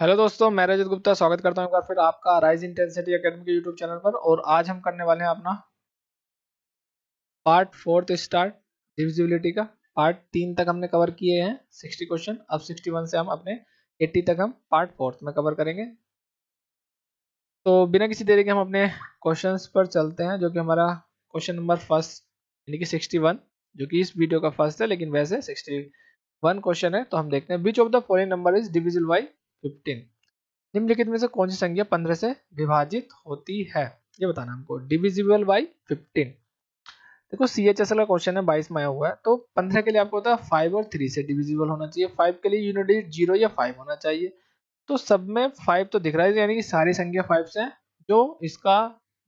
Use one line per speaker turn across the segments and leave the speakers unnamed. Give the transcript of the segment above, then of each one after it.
Hello दोस्तों, मैं रजत गुप्ता स्वागत करता हूं एक बार फिर आपका राइज इंटेंसिटी एकेडमी के यूट्यूब चैनल पर। और आज हम करने वाले हैं अपना पार्ट फोर्थ स्टार्ट डिविजिबिलिटी का। पार्ट 3 तक हमने कवर किए हैं 60 क्वेश्चन। अब 61 से हम अपने 80 तक हम पार्ट फोर्थ में कवर करेंगे। तो बिना किसी देरी के हम अपने क्वेश्चंस पर चलते हैं, जो कि हमारा क्वेश्चन नंबर फर्स्ट यानी कि 61, जो कि इस वीडियो का फर्स्ट है, लेकिन वैसे 61 क्वेश्चन है। तो हम देखते हैं, which of the following number is divisible by 15। निम्नलिखित में से कौन सी संख्या 15 से विभाजित होती है, ये बताना हमको। Divisible by 15। देखो CHSL का क्वेश्चन है, 22 में आया हुआ है। तो 15 के लिए आपको होता है 5 और 3 से डिविजिबल होना चाहिए। 5 के लिए यूनिट डिजिट 0 या 5 होना चाहिए। तो सब में 5 तो दिख रहा है, यानी कि सारी संख्या 5 से है। जो इसका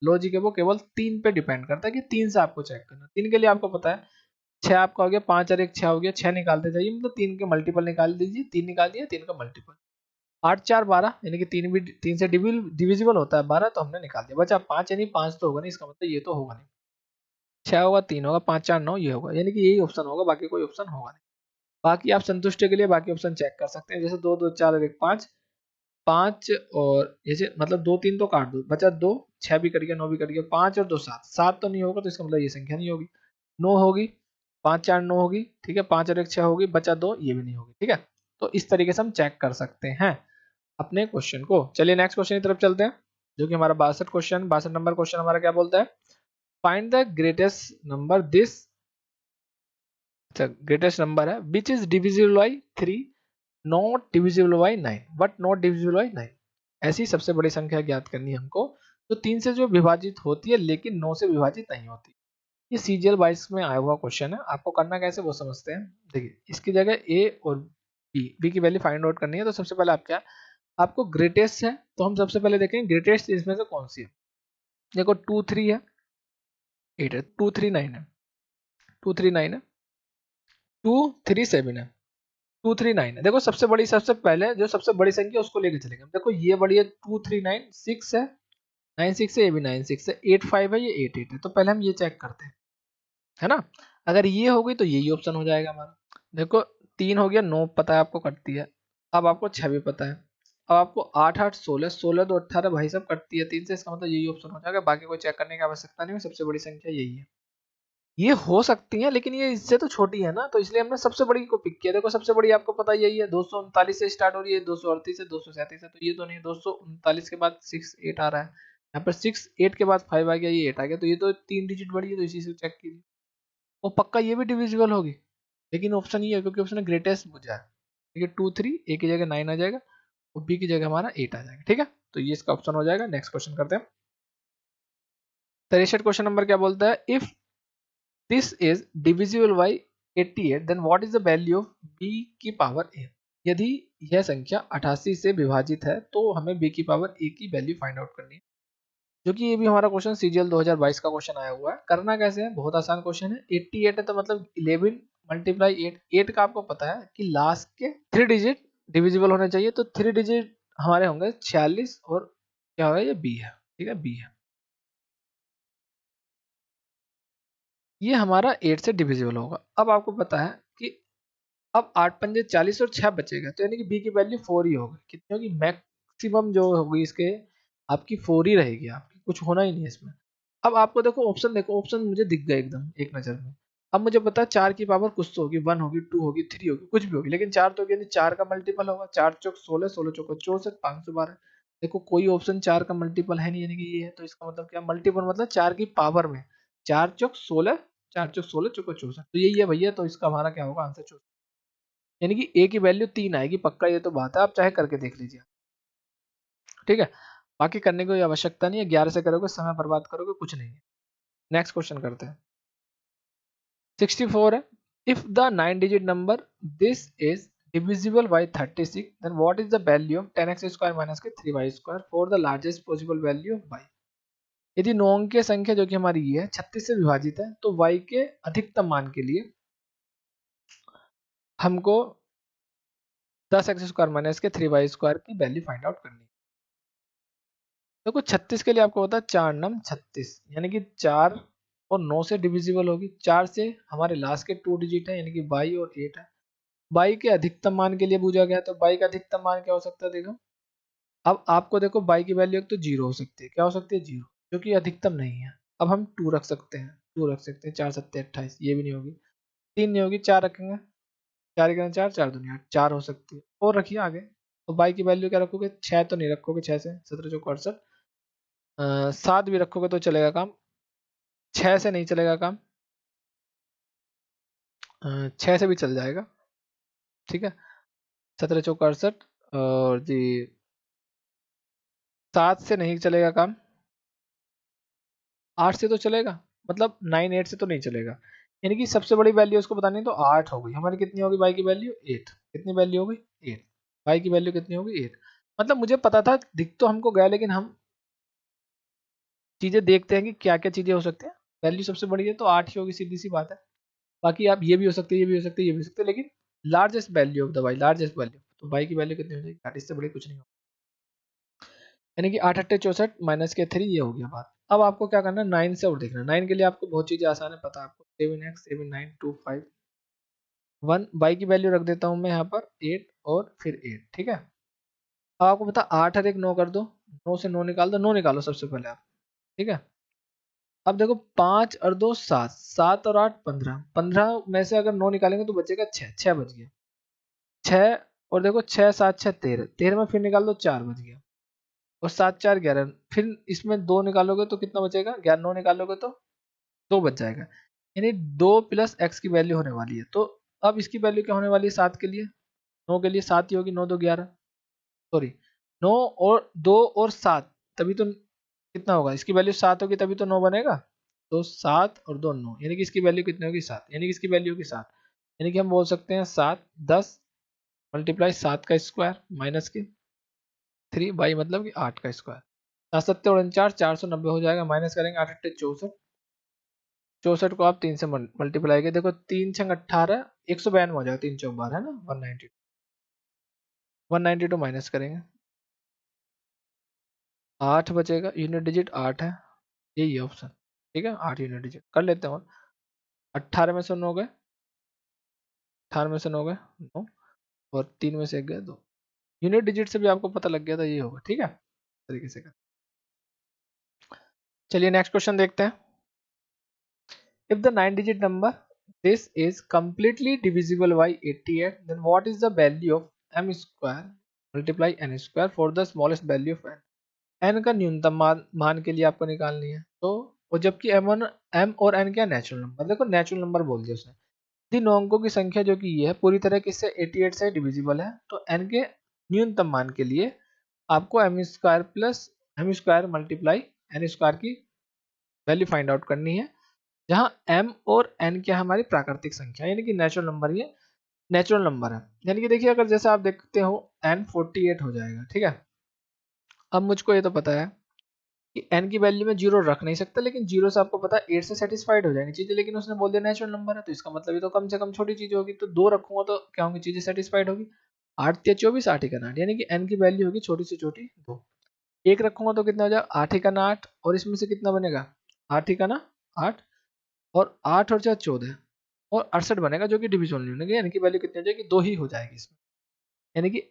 लॉजिक है वो केवल 3 पे डिपेंड करता है कि 3 से आपको चेक करना। 3 के लिए आपको पता है 6 आपका हो गया, 5 और 1 6 हो गया, 6 निकालते जाइए, मतलब 3 के मल्टीपल निकाल दीजिए। 3 निकाल दिया, 3 का मल्टीपल 8 4 12, यानी कि 3 भी 3 से डिविजिबल होता है 12, तो हमने निकाल दिया। बचा 5, यानी 5 तो होगा नहीं, इसका मतलब ये तो होगा नहीं। 6 होगा, 3 होगा, 5 4 9 ये होगा, यानी कि यही ऑप्शन होगा, बाकी कोई ऑप्शन होगा नहीं। बाकी आप संतुष्टि के लिए बाकी ऑप्शन चेक कर सकते हैं, जैसे 2 2 4 और 1 5, 5 और जैसे मतलब 2 3 तो काट दो, बचा 2, 6 भी कट गया, 9 भी कट गया, 5 और 2 7, 7 तो नहीं होगा, तो इसका मतलब ये संख्या नहीं होगी। 9 होगी, 5 4 9 होगी, ठीक है, 5 और 1 6 होगी, बचा 2 ये भी नहीं होगी, ठीक है। तो इस तरीके से हम चेक कर सकते हैं अपने क्वेश्चन को। चलिए नेक्स्ट क्वेश्चन की तरफ चलते हैं, जो कि हमारा 62 क्वेश्चन, 62 नंबर क्वेश्चन हमारा क्या बोलता है। Find the greatest number this, अच्छा ग्रेटेस्ट नंबर है, which is divisible by 3, not divisible by 9, but not divisible by 9। ऐसी सबसे बड़ी संख्या ज्ञात करनी है हमको, तो 3 से जो विभाजित होती है लेकिन 9 से विभाजित नहीं होती। ये CGL 22 में आया हुआ क्वेश्चन है। आपको करना कैसे वो समझते हैं। देखिए, इसकी जगह ए और बी की वैल्यू फाइंड आउट करनी है। तो सबसे पहले आप क्या, आपको ग्रेटेस्ट है, तो हम सबसे पहले देखेंगे ग्रेटेस्ट इसमें से कौन सी है। देखो 2 3 है, 8 है, 2 3 9 है, 2 3 9 है, 2 3 7 है, 2 3 9 है। देखो सबसे बड़ी, सबसे पहले जो सबसे बड़ी संख्या उसको लेके चलेंगे। देखो ये बड़ी है 2 3 9 6 है, 9 6 है, ये भी 9 6 है, 8 5 है, ये 8 8 है। तो पहले हम ये चेक करते हैं, है ना। अगर ये हो गई तो यही ऑप्शन हो जाएगा हमारा। देखो 3 हो गया, 9 पता है आपको कटती है। अब आपको 6 भी पता है। अब आपको 8 8 16 16 2 18 भाई सब कटती है 3 से, इसका मतलब यही ऑप्शन हो जाएगा। बाकी कोई चेक करने की आवश्यकता नहीं है, सबसे बड़ी संख्या यही है। ये हो सकती है लेकिन ये इससे तो छोटी है ना, तो इसलिए हमने सबसे बड़ी को पिक किया। देखो सबसे बड़ी आपको पता यही है, 239 से स्टार्ट हो रही है, 238 है, 237 है, तो ये तो नहीं। 239 के बाद 6 8 आ रहा है, यहाँ पर 6 8 के बाद 5 आ गया, ये 8 आ गया, तो ये तो 3 डिजिट बड़ी है, तो इसी से चेक कीजिए। और पक्का ये भी डिविजिबल होगी, लेकिन ऑप्शन ये है क्योंकि ऑप्शन ग्रेटेस्ट मुझे है। ठीक है, 2 3 ए की जगह 9 आ जाएगा और बी की जगह हमारा 8 आ जाएगा, ठीक है। तो ये इसका ऑप्शन हो जाएगा। नेक्स्ट क्वेश्चन करते हैं। 63 क्वेश्चन नंबर क्या बोलता है, if this is divisible by 88 then what is the value of b की पावर a। यदि यह संख्या 88 से विभाजित है तो हमें b की पावर a की वैल्यू फाइंड आउट करनी है। जो कि ये भी हमारा क्वेश्चन CGL 2022 का क्वेश्चन आया हुआ है। करना कैसे है, बहुत आसान क्वेश्चन है। 88 है तो मतलब 11 मल्टीप्लाई 8, 8 का आपको पता है कि लास्ट के 3 डिजिट डिविजिबल होने चाहिए, तो 3 डिजिट हमारे होंगे 46 और क्या होगा, ये b है, ठीक है, b है। ये हमारा 8 से डिविजिबल होगा। अब आपको पता है कि अब 8 पंजे 40 और 6 बचेगा, तो यानी कि बी की वैल्यू 4 ही होगी। कितनी होगी, मैक्सिमम जो होगी इसके आपकी 4 ही रहेगी, आपकी कुछ होना ही नहीं है इसमें। अब आपको देखो ऑप्शन, देखो ऑप्शन मुझे दिख गए एकदम एक नज़र में। अब मुझे पता है 4 की पावर कुछ तो होगी, 1 होगी, 2 होगी, 3 होगी, कुछ भी होगी, लेकिन 4 तो होगी, यानी 4 का मल्टीपल होगा। 4 चौक 16, 16 चौक 64, 512। देखो कोई ऑप्शन 4 का मल्टीपल है नहीं, यानी कि ये है। तो इसका मतलब क्या, मल्टीपल मतलब 4 की पावर में 4 चौक 16, 4 चौक 16 चौक 64, तो यही है भैया। तो इसका हमारा क्या होगा आंसर, 64। यानी कि ए की वैल्यू 3 आएगी पक्का, ये तो बात है, आप चाहे करके देख लीजिए, ठीक है। बाकी करने की कोई आवश्यकता नहीं है, 11 से करोगे समय बर्बाद करोगे, कुछ नहीं है। नेक्स्ट क्वेश्चन करते हैं। 64 है, if the 9 digit number this is divisible by 36 then what is the value of 10x square minus के 3y square for the largest possible value of y। यदि 9 अंकीय संख्या जो कि हमारी ये है 36 से विभाजित है, तो y के अधिकतम मान के लिए हमको 10x स्क्वायर माइनस के 3y स्क्वायर की वैल्यू फाइंड आउट करनी है। देखो 36 के लिए आपको होता है 4 नम 36, यानी कि 4 और 9 से डिविजिबल होगी। 4 से हमारे लास्ट के 2 डिजिट है, यानी कि 22 और 8 है। 22 के अधिकतम मान के लिए पूछा गया, तो 22 का अधिकतम मान क्या हो सकता है, देखो अब आपको देखो बाई की वैल्यू एक तो जीरो हो सकती है, क्या हो सकती है जीरो, जो कि अधिकतम नहीं है। अब हम टू रख सकते हैं, टू रख सकते हैं, 4 सत्ते 28, ये भी नहीं होगी, 3 नहीं होगी, 4 रखेंगे, 4 एक 4, 4 दुनिया 4 हो सकती है, और रखिए आगे। तो बाई की वैल्यू क्या रखोगे, 6 तो नहीं रखोगे, 6 से 17 चौक 68, 7 भी रखोगे तो चलेगा काम, 6 से नहीं चलेगा काम, 6 से भी चल जाएगा, ठीक है, 17 चौक 68, और जी 7 से नहीं चलेगा काम, 8 से तो चलेगा, मतलब 9 8 से तो नहीं चलेगा, यानी कि सबसे बड़ी वैल्यू उसको बतानी है, तो 8 हो गई हमारी, कितनी होगी बाई की वैल्यू 8, कितनी वैल्यू हो गई 8, बाई की वैल्यू कितनी होगी 8। मतलब मुझे पता था, दिख तो हमको गया, लेकिन हम चीजें देखते हैं कि क्या क्या चीजें हो सकती हैं, वैल्यू सबसे बड़ी है तो 8 ही होगी, सीधी सी बात है। बाकी आप ये भी हो सकते हैं, ये भी हो सकते हैं, ये भी हो सकते हैं, लेकिन largest value of the by, largest value, तो बाई की वैल्यू कितनी हो जाएगी 8, इससे बड़ी कुछ नहीं होगा, यानी कि 8 8 64 माइनस के 3, ये हो गया बात। अब आपको क्या करना है, 9 से और देखना है, 9 के लिए आपको बहुत चीजें आसान है, पता है आपको, 7x 7 9 2 5 1, बाई की वैल्यू रख देता हूँ मैं यहाँ पर 8, और फिर 8, ठीक है। अब आपको पता 8 और 1 9 कर दो, 9 से 9 निकाल दो, 9 निकालो सबसे पहले आप, ठीक है। अब देखो 5 और 2 7, 7 और 8 15, 15 में से अगर 9 निकालेंगे तो बचेगा 6, 6 बच गया, 6, और देखो 6 7 6 13, 13 में फिर निकाल दो 4 बच गया, और 7 4 11, फिर इसमें 2 निकालोगे तो कितना बचेगा, 11 9 निकालोगे तो 2 बच जाएगा, यानी 2 प्लस एक्स की वैल्यू होने वाली है। तो अब इसकी वैल्यू क्या होने वाली है, 7 के लिए, 9 के लिए 7 ही होगी, 9 2 11, सॉरी 9 और 2 और 7, तभी तो कितना होगा, इसकी वैल्यू 7 होगी तभी तो 9 बनेगा, तो 7 और 2 9, यानी कि इसकी वैल्यू कितनी होगी 7, यानी कि इसकी वैल्यू होगी 7, यानी कि हम बोल सकते हैं 7 10 मल्टीप्लाई 7 का स्क्वायर माइनस के 3 बाई, मतलब कि 8 का स्क्वायर, 7 सत्ते 49, 490 हो जाएगा, माइनस करेंगे 8 8 64, 64 को आप 3 से मल्टीप्लाई करें, देखो 3 छंग 18, 192 हो जाएगा, 3 चौक 12 है ना, 192, 192 माइनस करेंगे, 8 बचेगा, यूनिट डिजिट 8 है, यही है ऑप्शन, ठीक है, 8 यूनिट डिजिट कर लेते हैं, और 18 में से 9 गए, 18 में से 9 गए 9, और 3 में से 1 गए 2, यूनिट डिजिट से भी आपको पता लग गया था, ये होगा, ठीक है, तरीके से कर। चलिए नेक्स्ट क्वेश्चन देखते हैं। If the 9-digit number this is completely divisible by 88, then what is the value of m square multiply n square for the smallest value of n? n का न्यूनतम मान के लिए आपको निकालनी है, तो और जबकि m और n क्या नेचुरल नंबर, देखो नेचुरल नंबर बोल दिया उसने, तीन अंकों की संख्या जो कि ये है पूरी तरह किससे 88 से डिविजिबल है, तो n के न्यूनतम मान के लिए आपको m square plus m square multiply n square की वैल्यू फाइंड आउट करनी है, जहां m और n क्या हमारी प्राकृतिक संख्या, यानी कि नेचुरल नंबर, ये नेचुरल नंबर है, यानी कि देखिए अगर जैसे आप देखते हो n 48 हो जाएगा, ठीक है। अब मुझको ये तो पता है कि n की वैल्यू में जीरो रख नहीं सकता, लेकिन जीरो से आपको पता है 8 से सेटिस्फाइड हो जाएंगी चीजें, लेकिन उसने बोल दिया नेचुरल नंबर है, तो इसका मतलब ये तो कम से कम छोटी चीज होगी, तो 2 रखूंगा तो क्या होंगी चीजें सेटिस्फाइड होगी, 8 या 24 8 का 8, यानी कि n की वैल्यू होगी छोटी से छोटी 2, एक रखूंगा तो कितना हो जाएगा 8 का 8, और इसमें से कितना बनेगा 8 का 8, और 8 और 4 14, और 68 बनेगा, जो कि डिविजन नहीं होगा, यानी कि वैल्यू कितनी हो जाएगी 2 ही हो जाएगी इसमें, यानी कि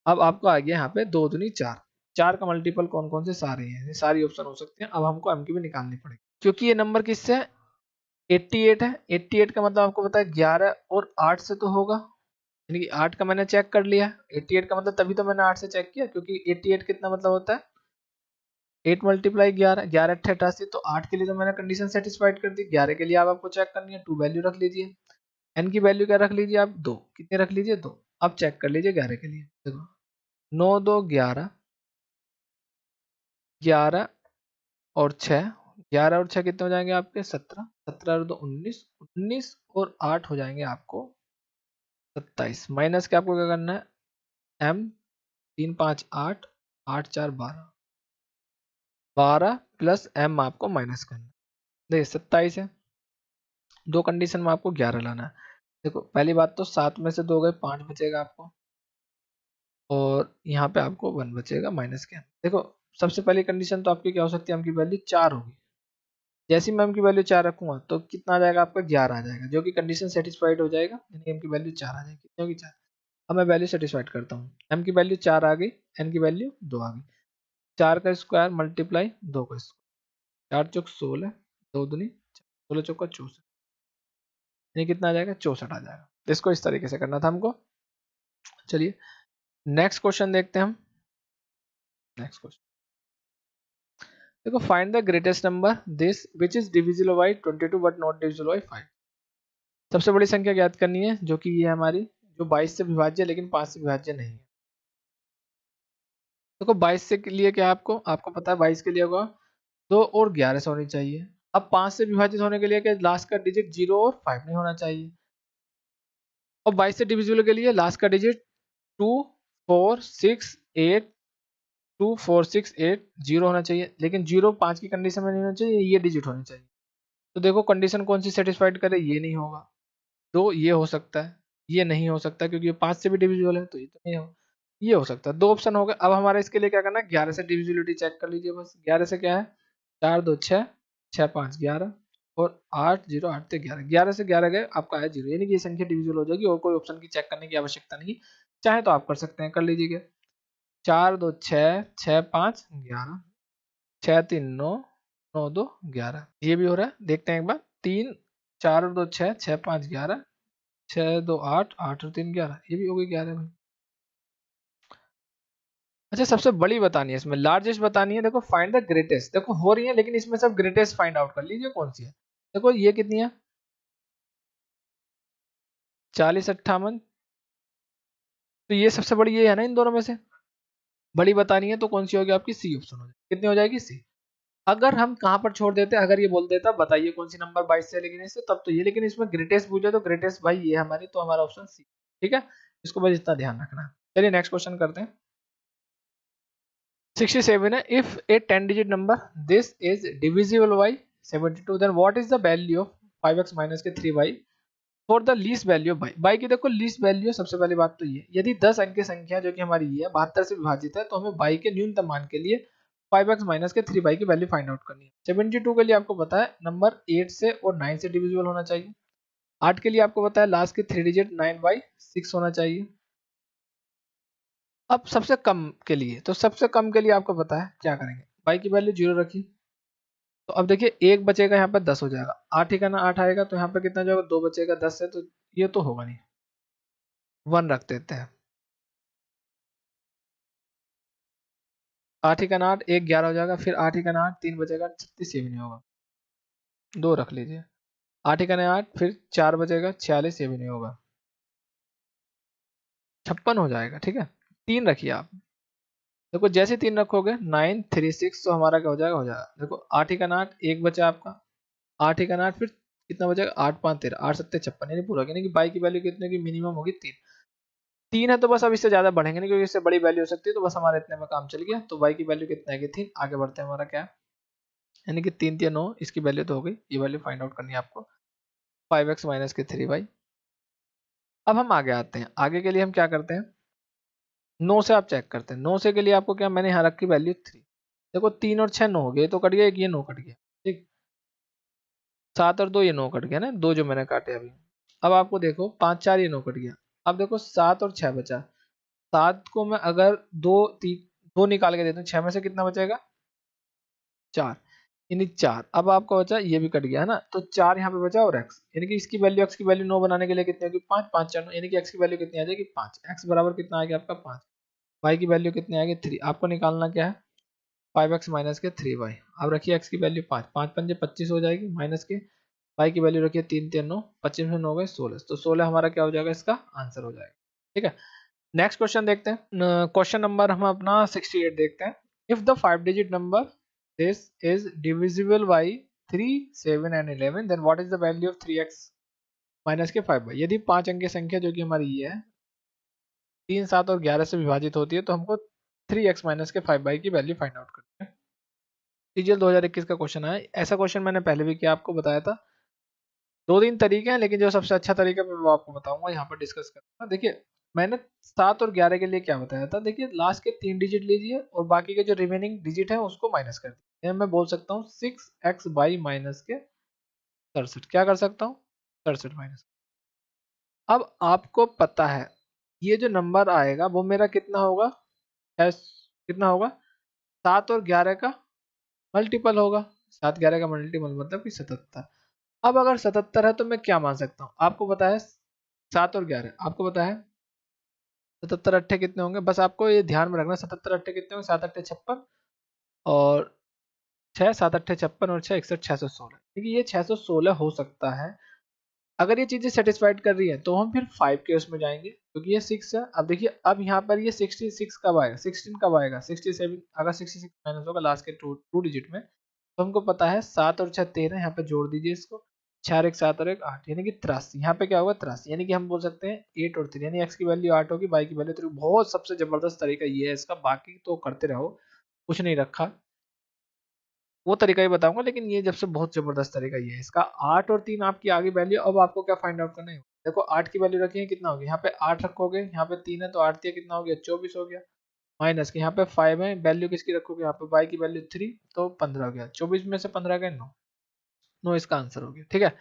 अब आपको आ गया यहाँ पे 2 दूनी 4, 4 का मल्टीपल कौन कौन से सारे हैं, ये सारी ऑप्शन हो सकते हैं। अब हमको m की भी निकालनी पड़ेगी, क्योंकि ये नंबर किससे है 88 है, 88 का मतलब आपको पता है 11 और 8 से तो होगा, यानी कि 8 का मैंने चेक कर लिया, 88 का मतलब तभी तो मैंने 8 से चेक किया, क्योंकि 88 कितना मतलब होता है 8 मल्टीप्लाई 11, 11 8 88, तो 8 के लिए तो मैंने कंडीशन सेटिस्फाइड कर दी, 11 के लिए आप आपको चेक करनी है, 2 वैल्यू रख लीजिए, n की वैल्यू क्या रख लीजिए आप 2, कितने रख लीजिए 2, अब चेक कर लीजिए 11 के लिए, देखो 9 2 11, 11 और 6, 11 और 6 कितने हो जाएंगे आपके 17, 17 और 2 19, 19 और 8 हो जाएंगे आपको 27, माइनस के आपको क्या करना है m 3 5 8, 8 4 12, 12 प्लस m आपको माइनस करना है, देखिए 27 है, दो कंडीशन में आपको 11 लाना है, देखो पहली बात तो 7 में से 2 गए 5 बचेगा आपको, और यहाँ पे आपको 1 बचेगा माइनस के, देखो सबसे पहली कंडीशन तो आपकी क्या हो सकती है, m की वैल्यू 4 होगी, जैसे ही मैं m की वैल्यू 4 रखूंगा तो कितना आ जाएगा आपका 11 आ जाएगा, जो कि कंडीशन सेटिस्फाइड हो जाएगा, यानी m की वैल्यू 4 आ जाएगी, कितनी होगी 4। अब मैं वैल्यू सेटिस्फाइड करता हूँ। m की वैल्यू 4 आ गई, n की वैल्यू 2 आ गई। 4 का स्क्वायर मल्टीप्लाई 2 का स्क्वायर, 4 चौक 16, 2 दूनी 16 चौका 64, ये कितना आ जाएगा 64 आ जाएगा। इसको इस तरीके से करना था हमको। चलिए नेक्स्ट क्वेश्चन देखते हैं हम। नेक्स्ट क्वेश्चन देखो, find the greatest number this which is divisible bye 22 but not divisible by 5। सबसे बड़ी संख्या ज्ञात करनी है जो कि ये हमारी जो 22 से विभाज्य लेकिन 5 से विभाज्य नहीं है। देखो 22 से के लिए क्या है, आपको पता है 22 के लिए होगा 2 और 11 से होनी चाहिए। अब 5 से विभाजित होने के लिए क्या, लास्ट का डिजिट 0 और 5 नहीं होना चाहिए। और 22 से डिविजिबल के लिए लास्ट का डिजिट 2 4 6 8 2 4 6 8 0 होना चाहिए, लेकिन 0 5 की कंडीशन में नहीं होना चाहिए, ये डिजिट होनी चाहिए। तो देखो कंडीशन कौन सी सेटिस्फाइड करे, ये नहीं होगा। तो ये हो सकता है, ये नहीं हो सकता क्योंकि ये 5 से भी डिविजिबल है, तो ये तो नहीं हो, ये हो सकता है। दो ऑप्शन हो गए। अब हमारे इसके लिए क्या करना है, 11 से डिविजिबिलिटी चेक कर लीजिए बस। 11 से क्या है, 4 2 6 6 5 11 और 8 0 8 से 11, 11 से 11 गए आपका है 0, यानी कि ये संख्या डिविजिबल हो जाएगी और कोई ऑप्शन की चेक करने की आवश्यकता नहीं। चाहे तो आप कर सकते हैं, कर लीजिएगा। 4 2 6 6 5 11, 6 3 9 9 2 11, ये भी हो रहा है। देखते हैं एक बार। 3 4 2 6 6 5 11 6 2 8 8 और 3 11, ये भी हो गई 11 भाई। अच्छा सबसे बड़ी बतानी है, इसमें लार्जेस्ट बतानी है। देखो फाइंड द ग्रेटेस्ट, देखो हो रही है लेकिन इसमें सब ग्रेटेस्ट फाइंड आउट कर लीजिए कौन सी है। देखो ये कितनी है, 40 58, तो ये सबसे बड़ी ये है ना इन दोनों में से। बड़ी बतानी है तो कौन सी होगी आपकी, सी ऑप्शन हो जाएगी। कितनी हो जाएगी, सी। अगर हम कहां पर छोड़ देते, अगर ये बोल देता बताइए कौन सी नंबर 22 से लेकिन इससे, तब तो ये, लेकिन इसमें ग्रेटेस्ट पूछा तो ग्रेटेस्ट भाई ये हमारी, तो हमारा ऑप्शन सी। ठीक है, इसको बस इतना ध्यान रखना है। चलिए नेक्स्ट क्वेश्चन करते हैं। 67 है, if a 10 digit number this is divisible by 72 then what is the value of 5x minus के 3y for the least value of y की देखो लीस्ट वैल्यू, सबसे पहली बात तो ये, यदि 10 अंक की संख्या जो कि हमारी ये है 72 से विभाजित है, तो हमें बाई के न्यूनतम मान के लिए 5x माइनस के 3y की वैल्यू फाइंड आउट करनी है। 72 के लिए आपको पता है नंबर 8 से और 9 से डिविजिबल होना चाहिए। 8 के लिए आपको पता है लास्ट के 3 डिजिट 9/6 होना चाहिए। अब सबसे कम के लिए, तो सबसे कम के लिए आपको पता है क्या करेंगे, बाई की वैल्यू 0 रखी। तो अब देखिए एक बचेगा यहाँ पर 10 हो जाएगा, 8 ही का ना 8 आएगा, तो यहाँ पे कितना जाएगा 2 बचेगा 10 से, तो ये तो होगा नहीं, 1 रख देते हैं। 8 ही का ना 8 1 11 हो जाएगा, फिर 8 ही का ना 8 3 बचेगा 36, ये भी नहीं होगा, 2 रख लीजिए। 8 ही का ना 8 फिर 4 बचेगा 46, ये भी नहीं होगा, 56 हो जाएगा। ठीक है, 3 रखिए आप। देखो जैसे 3 रखोगे 9 3 6, तो हमारा क्या हो जाएगा। देखो 8 ही का ना 8 1 बचा आपका, 8 ही का ना 8 फिर कितना बचेगा 8 5 13 8 7 56, यानी पूरा, यानी कि बाई की वैल्यू कितने की मिनिमम होगी 3। 3 है तो बस अब इससे ज्यादा बढ़ेंगे नहीं क्योंकि इससे बड़ी वैल्यू हो सकती है, तो बस हमारे इतने में काम चल गया। तो बाई की वैल्यू कितना है, 3। आगे बढ़ते हैं, हमारा क्या है, यानी कि 3 3 9, इसकी वैल्यू तो हो गई, ये वैल्यू फाइंड आउट करनी है आपको 5x माइनस के 3y। अब हम आगे आते हैं, आगे के लिए हम क्या करते हैं, 9 से आप चेक करते हैं। 9 से के लिए आपको क्या, मैंने यहाँ रखी वैल्यू 3। देखो 3 और 6 9 हो गए, तो कट गया, एक ये 9 कट गया। ठीक, 7 और 2 ये 9 कट गया ना, 2 जो मैंने काटे अभी। अब आपको देखो 5 4 ये 9 कट गया। अब देखो 7 और 6 बचा, 7 को मैं अगर 2 निकाल के देता हूँ, 6 में से कितना बचेगा 4, यानी 4। अब आपका बचा ये भी कट गया है ना, तो 4 यहाँ पे बचा और x, यानी कि इसकी वैल्यू, x की वैल्यू 9 बनाने के लिए कितनी होगी 5 5 4 9, यानी कि x की वैल्यू कितनी आ जाएगी 5। x बराबर कितना आ गया आपका 5। y की वैल्यू कितनी आ गई 3। आपको निकालना क्या है 5x माइनस के 3y। अब रखिए x की वैल्यू 5, 5 5 25 हो जाएगी, माइनस के y की वैल्यू रखिए 3 3 9, 25 में 9 गए 16, तो 16 हमारा क्या हो जाएगा, इसका आंसर हो जाएगा। ठीक है, नेक्स्ट क्वेश्चन देखते हैं। क्वेश्चन नंबर हम अपना 68 देखते हैं। If the 5 digit number this is divisible by 3 7 and 11 then what is the value of 3x minus के 5y। यदि 5 अंक की संख्या जो कि हमारी ये है 3 7 और 11 से विभाजित होती है, तो हमको 3x माइनस के 5y की वैल्यू फाइंड आउट करनी है। सीजीएल 2021 का क्वेश्चन है, ऐसा क्वेश्चन मैंने पहले भी किया, आपको बताया था। 2-3 तरीके हैं, लेकिन जो सबसे अच्छा तरीका मैं वो आपको बताऊंगा, यहाँ पर डिस्कस करूंगा। देखिए मैंने 7 और 11 के लिए क्या बताया था, देखिए लास्ट के 3 डिजिट लीजिए और बाकी के जो रिमेनिंग डिजिट है उसको माइनस कर दीजिए। मैं बोल सकता हूँ 6x बाई माइनस के 67, क्या कर सकता हूँ 67 माइनस। अब आपको पता है ये जो नंबर आएगा वो मेरा कितना होगा, कितना होगा, 7 और 11 का मल्टीपल होगा। 7 11 का मल्टीपल मतलब कि 77। अब अगर 77 है तो मैं क्या मान सकता हूँ, आपको पता है 7 और 11, आपको पता है 77 अट्ठे कितने होंगे, बस आपको ये ध्यान में रखना 77 अट्ठे कितने होंगे, 7 अट्ठे 56 और 6 7 अट्ठे 56 और 6 61 616। देखिए ये 616 हो सकता है। अगर ये चीजें सेटिस्फाइड कर रही है तो हम फिर 5 के उसमें जाएंगे क्योंकि ये 6 है। अब देखिए अब यहाँ पर ये 66 कब आएगा, 16 कब आएगा, 67, अगर 66 माइनस होगा लास्ट के टू डिजिट में, तो हमको पता है 7 और 6 13, यहाँ पे जोड़ दीजिए इसको, 6 और 1 7 और 1 8, यानी कि 83। यहाँ पे क्या होगा 83, यानी कि हम बोल सकते हैं 8 और 3, यानी x की वैल्यू 8 होगी, y की वैल्यू 3। बहुत सबसे जबरदस्त तरीका ये है इसका, बाकी तो करते रहो, कुछ नहीं रखा, वो तरीका ही बताऊंगा, लेकिन ये जब से बहुत जबरदस्त तरीका ये है इसका। 8 और 3 आपकी आगे वैल्यू, अब आपको क्या फाइंड आउट करना है, देखो 8 की वैल्यू रखी है कितना हो गया, यहाँ पे 8 रखोगे, यहाँ पे 3 है तो 8 दिया कितना हो गया 24 हो गया, माइनस के यहाँ पे 5 है, वैल्यू किसकी रखोगे यहाँ पे y की वैल्यू 3 तो 15 हो गया, 24 में से 15 गए 9, 9 इसका आंसर हो गया। ठीक है,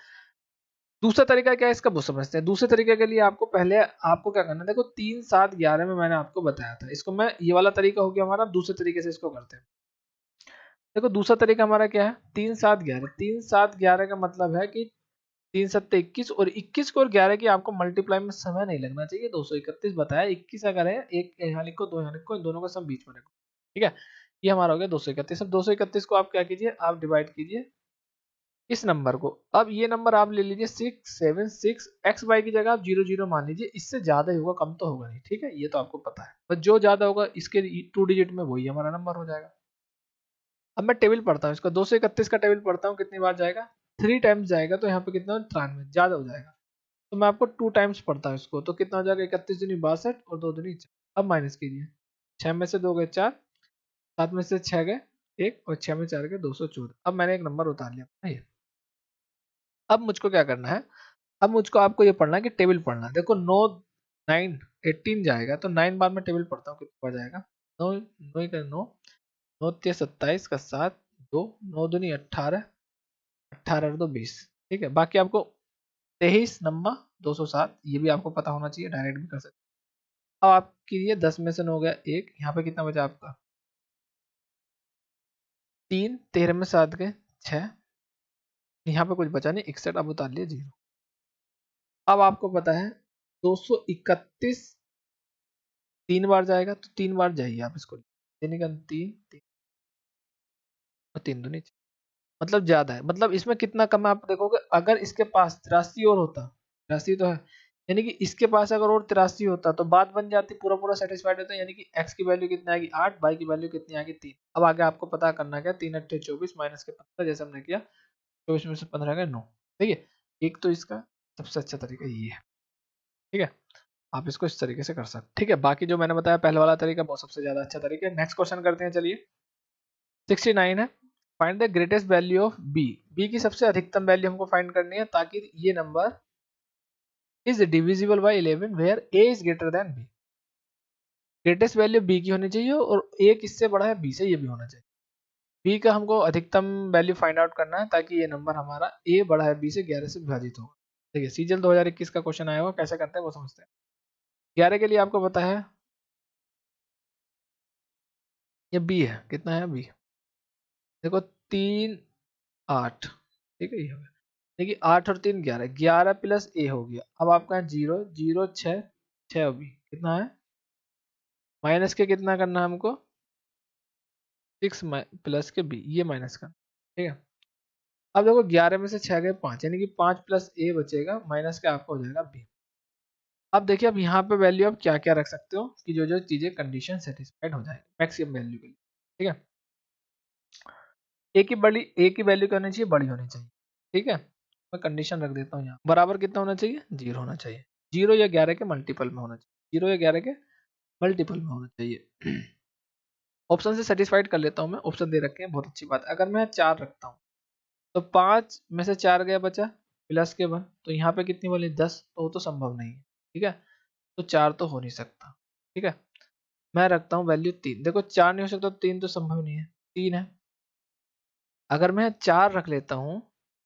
दूसरा तरीका क्या है इसका वो समझते हैं। दूसरे तरीके के लिए आपको पहले आपको क्या करना है, देखो 3 7 11 में मैंने आपको बताया था, इसको मैं ये वाला तरीका हो गया हमारा, दूसरे तरीके से इसको करते हैं। देखो दूसरा तरीका हमारा क्या है, 3 7 11, 3 7 11 का मतलब है कि 3 7 21 और 21 को और 11 की आपको मल्टीप्लाई में समय नहीं लगना चाहिए, 231 बताया, 21 अगर है एक यहाँ लिखो दो यहाँ लिखो, इन दोनों का सम बीच में रखो। ठीक है, ये हमारा हो गया 231। अब 231 को आप क्या कीजिए, आप डिवाइड कीजिए इस नंबर को। अब ये नंबर आप ले लीजिए 676, एक्स वाई की जगह आप 00 मान लीजिए, इससे ज्यादा ही होगा, कम तो होगा नहीं। ठीक है, ये तो आपको पता है, बस जो ज्यादा होगा इसके 2 डिजिट में वही हमारा नंबर हो जाएगा। अब मैं टेबल पढ़ता हूँ इसका, 231 का टेबल पढ़ता हूँ, कितनी बार जाएगा, 3 टाइम्स जाएगा, तो यहाँ पे कितना 93 ज्यादा हो जाएगा। तो मैं आपको 2 टाइम्स पढ़ता हूँ इसको, तो कितना हो जाएगा 31 दूनी 62 और 2 दूनी 4। अब माइनस कीजिए, 6 में से 2 गए 4, 7 में से 6 गए 1 और 6 में 4 गए 214। अब मैंने एक नंबर उतार लिया ये। अब मुझको क्या करना है, अब मुझको आपको ये पढ़ना है कि टेबल पढ़ना है। देखो 9 9 18 जाएगा, तो 9 बार मैं टेबल पढ़ता हूँ, कितना बार जाएगा, 9 9 का 9, 9 27 का 7 2, 9 दूनी 18, 18 और 2 20। ठीक है, बाकी आपको 23 नंबर 207 ये भी आपको पता होना चाहिए, डायरेक्ट भी कर सकते। अब आप कीजिए 10 में से 9 गया 1, यहाँ पे कितना बचा आपका 3, 13 में 7 गए 6, यहाँ पे कुछ बचा नहीं 61, अब उतार लिया 0। अब आपको पता है 231 3 बार जाएगा, तो 3 बार जाइए आप इसको, यानी कि 3 3 और 3 दूनी 6, मतलब ज्यादा है, मतलब इसमें कितना कम है आप देखोगे, अगर इसके पास 83 और होता, 83 तो है, यानी कि इसके पास अगर और 83 होता तो बात बन जाती, पूरा पूरा सेटिस्फाइड होता, यानी कि x की वैल्यू कितनी आएगी 8, y की वैल्यू कितनी आएगी 3। अब आगे आपको पता करना क्या, 3 अट्ठे 24 माइनस के 15 जैसे हमने किया, 24 में से 15 गए 9। ठीक है, एक तो इसका सबसे अच्छा तरीका ये है। ठीक है, आप इसको इस तरीके से कर सकते। ठीक है, बाकी जो मैंने बताया पहले वाला तरीका वो सबसे ज्यादा अच्छा तरीका है। नेक्स्ट क्वेश्चन करते हैं, चलिए 69 है, find the greatest value of b. B की सबसे अधिकतम वैल्यू हमको फाइंड करनी है, ताकि ये number is divisible by 11 where a is greater than b। Greatest value b की होनी चाहिए और a किससे बड़ा है b से, ये भी होना चाहिए। b का हमको अधिकतम वैल्यू फाइंड आउट करना है, ताकि ये नंबर हमारा a बड़ा है b से 11 से विभाजित होगा। देखिए सीजल 2021 का क्वेश्चन आया हुआ, कैसे करते हैं वो समझते हैं। 11 के लिए आपको पता है ये b है, कितना है b, देखो 3 8, ठीक है ये हो गया। देखिए 8 और 3 11, 11 प्लस a हो गया। अब आपका 0 0 6 6 भी कितना है, माइनस के कितना करना है हमको 6 प्लस के b, ये माइनस का। ठीक है, अब देखो 11 में से 6 गए 5, यानी कि 5 प्लस a बचेगा, माइनस का आपका हो जाएगा b। अब देखिए अब यहाँ पे वैल्यू आप क्या क्या रख सकते हो कि जो जो चीजें कंडीशन सेटिस्फाइड हो जाए मैक्सिमम वैल्यू के लिए। ठीक है, a की वैल्यू क्या होनी चाहिए, बड़ी होनी चाहिए। ठीक है, मैं कंडीशन रख देता हूँ यहाँ, बराबर कितना होना चाहिए 0 होना चाहिए, 0 या 11 के मल्टीपल में होना चाहिए, 0 या 11 के मल्टीपल में होना चाहिए। ऑप्शन से सेटिस्फाइड कर लेता हूँ मैं, ऑप्शन दे रखे हैं, बहुत अच्छी बात। अगर मैं 4 रखता हूँ तो 5 में से 4 गया बचा प्लस के 1, तो यहाँ पे कितनी बोली 10, तो वो तो संभव नहीं है। ठीक है, तो 4 तो हो नहीं सकता। ठीक है, मैं रखता हूँ वैल्यू 3, देखो 4 नहीं हो सकता तो 3 तो संभव नहीं है, 3 है। अगर मैं 4 रख लेता हूँ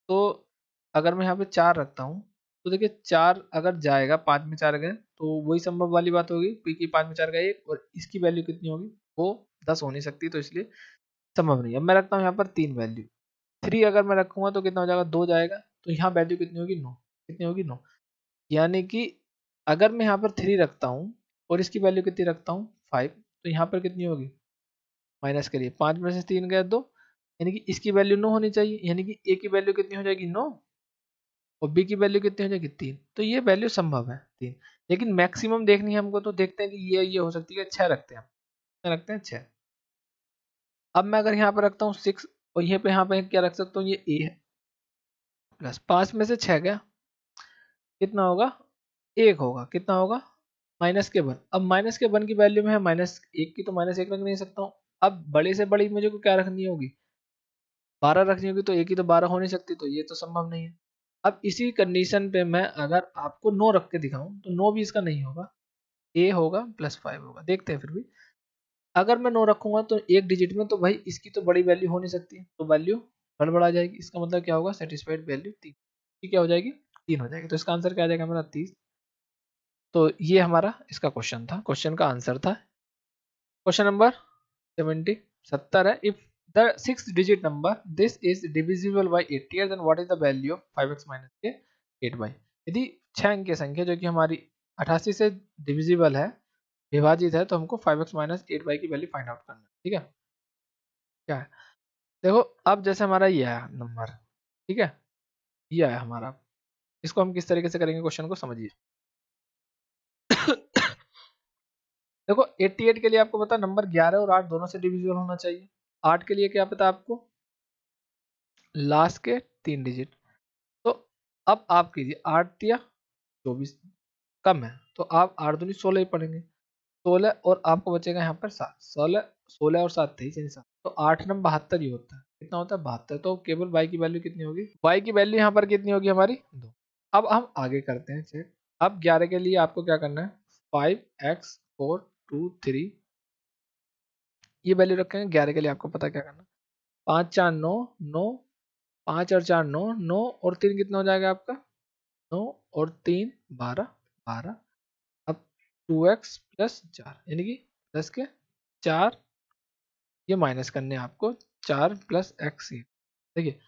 तो, अगर मैं यहाँ पे 4 रखता हूँ तो देखिए 4 अगर जाएगा, 5 में 4 गए तो वही संभव वाली बात होगी, पी की 5 में 4 गए 1, और इसकी वैल्यू कितनी होगी, वो 10 हो नहीं सकती, तो इसलिए संभव नहीं है। अब मैं रखता हूँ यहाँ पर 3 वैल्यू। 3 अगर मैं रखूंगा तो कितना हो जाएगा, 2 जाएगा, तो यहाँ वैल्यू कितनी होगी, 9। कितनी होगी, 9। यानी कि अगर मैं यहाँ पर 3 रखता हूँ और इसकी वैल्यू कितनी रखता हूँ, 5, तो यहाँ पर कितनी होगी, माइनस करिए, 5 में से 3 गए 2, यानी कि इसकी वैल्यू 9 होनी चाहिए, यानी कि ए की वैल्यू कितनी हो जाएगी, 9, और बी की वैल्यू कितनी हो जाएगी, 3। तो ये वैल्यू संभव है 3, लेकिन मैक्सिमम देखनी है हमको, तो देखते हैं कि ये हो सकती है 6 रखते हैं हम, कितना रखते हैं, 6। अब मैं अगर यहाँ पर रखता हूँ 6, और यहाँ पे क्या रख सकता हूँ, ये ए है, प्लस 5 में से 6 गया, कितना होगा, 1 होगा, कितना होगा, माइनस के 1। अब माइनस के 1 की वैल्यू में है -1 की, तो -1 रख नहीं सकता हूँ। अब बड़े से बड़ी मुझे को क्या रखनी होगी, 12 रखनी होगी, तो एक ही तो 12 हो नहीं सकती, तो ये तो संभव नहीं है। अब इसी कंडीशन पे मैं अगर आपको 9 रख के दिखाऊं, तो 9 भी इसका नहीं होगा, ए होगा प्लस 5 होगा। देखते हैं फिर भी, अगर मैं 9 रखूंगा तो एक डिजिट में, तो भाई इसकी तो बड़ी वैल्यू हो नहीं सकती, तो वैल्यू गड़बड़ आ जाएगी। इसका मतलब क्या होगा, सेटिस्फाइड वैल्यू 3, ठीक, क्या हो जाएगी, 3 हो जाएगी। तो इसका आंसर क्या आ जाएगा हमारा, 30। तो ये हमारा इसका क्वेश्चन था, क्वेश्चन का आंसर था। क्वेश्चन नंबर 70 है, if the 6 digit number this is divisible by 80, then what is the value of 5x minus के 8 बाई। यदि 6 अंक की संख्या जो कि हमारी 88 से डिविजिबल है, विभाजित है, तो हमको 5x माइनस 8 बाई की वैल्यू फाइंड आउट करना है। ठीक है, क्या है, देखो अब जैसे हमारा ये आया नंबर, ठीक है, ये आया हमारा, इसको हम किस तरीके से करेंगे, क्वेश्चन को समझिए। देखो 88 के लिए आपको पता नंबर 11 और 8 दोनों से डिविजिबल होना चाहिए। 8 के लिए क्या पता आपको, लास्ट के 3 डिजिट। तो अब आप कीजिए, 8 या 24 कम है, तो आप 8 दूनी 16 ही पढ़ेंगे, 16, और आपको बचेगा यहाँ पर 7, 16 और 7 23 यानी 7, तो 8 नंबर 72 ही होता है। कितना होता है, 72। तो केवल y की वैल्यू कितनी होगी, y की वैल्यू यहाँ पर कितनी होगी हमारी, 2। अब हम आगे करते हैं चेक। अब 11 के लिए आपको क्या करना है, 5x 4 2 3, ये वैल्यू रखेंगे। 11 के लिए आपको पता क्या करना, 5 4 9 9, 5 और 4 9 9, और 3 कितना हो जाएगा आपका, 9 और 3 12 12। अब 2x प्लस 4, यानी कि प्लस के 4, ये माइनस करने हैं आपको, 4 प्लस एक्स, ये देखिए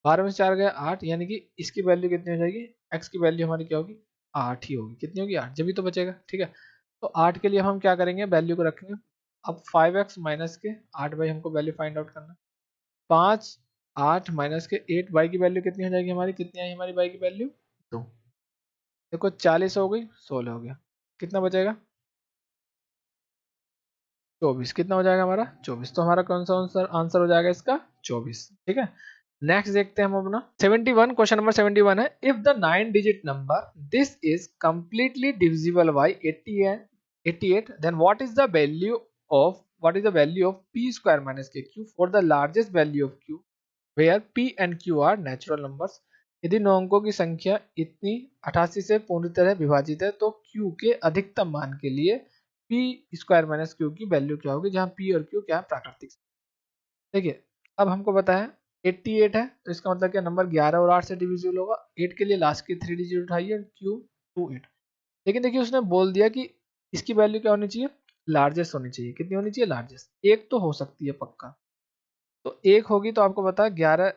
12 में से 4 गया 8, यानी कि इसकी वैल्यू कितनी हो जाएगी, x की वैल्यू हमारी क्या होगी, 8 ही होगी। कितनी होगी, 8, जब भी तो बचेगा। ठीक है, तो 8 के लिए हम क्या करेंगे, वैल्यू को रखेंगे। अब 5x माइनस के 8 बाई हमको वैल्यू फाइंड आउट करना है। 5 8 माइनस के 8 बाई की वैल्यू कितनी हो जाएगी हमारी, कितनी आई हमारी बाई की वैल्यू, 2। देखो 40 हो गई, 16 हो गया, कितना बचेगा, 24। कितना हो जाएगा हमारा, 24। तो हमारा कौन सा आंसर आंसर हो जाएगा इसका, 24। ठीक है, नेक्स्ट देखते हैं हम अपना 71। क्वेश्चन नंबर 71 है, if the 9 digit number this is completely divisible by 80 and 88, then what is the value of p square minus k q for the largest value of q where p and q are natural numbers. यदि 9 अंकों की संख्या इतनी 88 से पूरी तरह विभाजित है, तो q के अधिकतम मान के लिए p स्क्वायर माइनस q की वैल्यू क्या होगी, जहां p और q क्या है, प्राकृतिक। देखिए अब हमको पता है 88 है, तो इसका मतलब क्या, नंबर 11 और 8 से डिविजिबल होगा। 8 के लिए लास्ट की 3 डिजिट उठाइए, q 28। लेकिन देखिए उसने बोल दिया कि इसकी वैल्यू क्या होनी चाहिए, लार्जेस्ट होनी चाहिए। कितनी होनी चाहिए, लार्जेस्ट। एक तो हो सकती है पक्का, तो एक होगी, तो आपको पता है 11